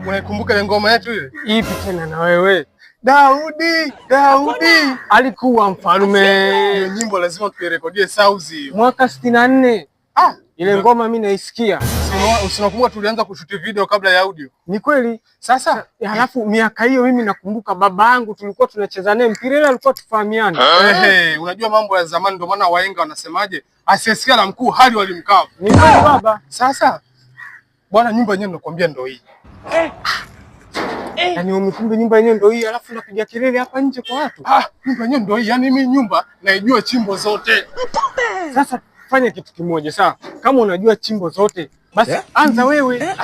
Unaikumbuka ile ngoma yetu ile? Ipi tena na wewe? Daudi alikuwa mfalme. Hiyo nyimbo lazima tuirekodie sauzi. Mwaka 64. Ile ngoma mimi naisikia. Usinakumbuka tulianza kushuti video kabla ya audio? Ni kweli. Sasa halafu miaka hiyo mimi nakumbuka baba yangu tulikuwa tunacheza naye mpira, ile alikuwa tufahamiana. Unajua mambo ya zamani, ndio maana wahenga wanasemaje, asiyesikia la mkuu hali walimkao. Ni kweli baba. Sasa bwana, nyumba yenyewe ninakwambia ndio hii. Yaani umekumbe nyumba yenyewe ndio hii, alafu napiga kelele hapa nje kwa watu. Nyumba yenyewe ndio hii. Yaani mimi nyumba naijua chimbo zote. Sasa fanya kitu kimoja, sawa? Kama unajua chimbo zote, basi anza wewe.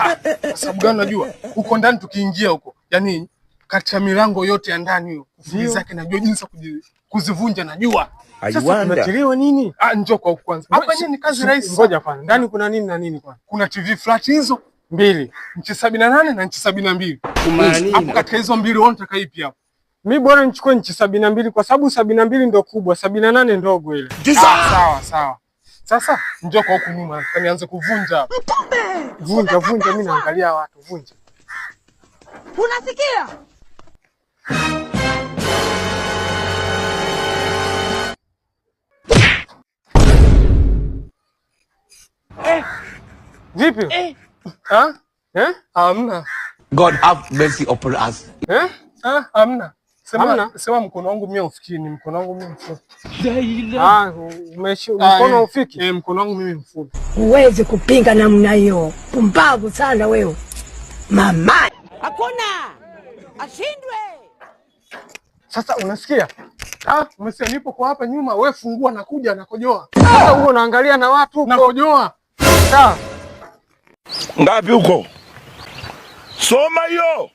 Kwa sababu gani? Unajua huko ndani tukiingia huko, yaani kati ya milango yote ya ndani hiyo, kufuli zake najua, jinsi kuzivunja najua. Sasa tunachelewa nini? Njoo kwa huko kwanza. Hapa ni kazi rahisi. Ngoja kwanza. Ndani kuna nini na nini kwanza? Kuna TV flat hizo mbili, inchi 78 na inchi 72. Hapo katika hizo mbili wewe unataka ipi hapo? Mimi bora nichukue inchi 72 kwa sababu 72 ndio kubwa, 78 ndogo ile. Sawa. Sasa njoo kwa huko nyuma, nianze kuvunja hapa. Vunja, mimi naangalia watu, vunja. Unasikia? Vipi? Hamna. God have mercy upon us. Hamna. Sema mkono wangu mimi ufikii, ni mkono wangu mimi mfupi. Mkono ufiki? Mkono wangu mimi mfupi. Huwezi kupinga namna hiyo. Pumbavu sana wewe. Mama. Hakuna. Ashindwe. Sasa unasikia? Umesikia nipo kwa hapa nyuma, wewe fungua, nakuja nakojoa. Sasa huo unaangalia na watu huko. Nakojoa. Ngapi huko? Soma hiyo.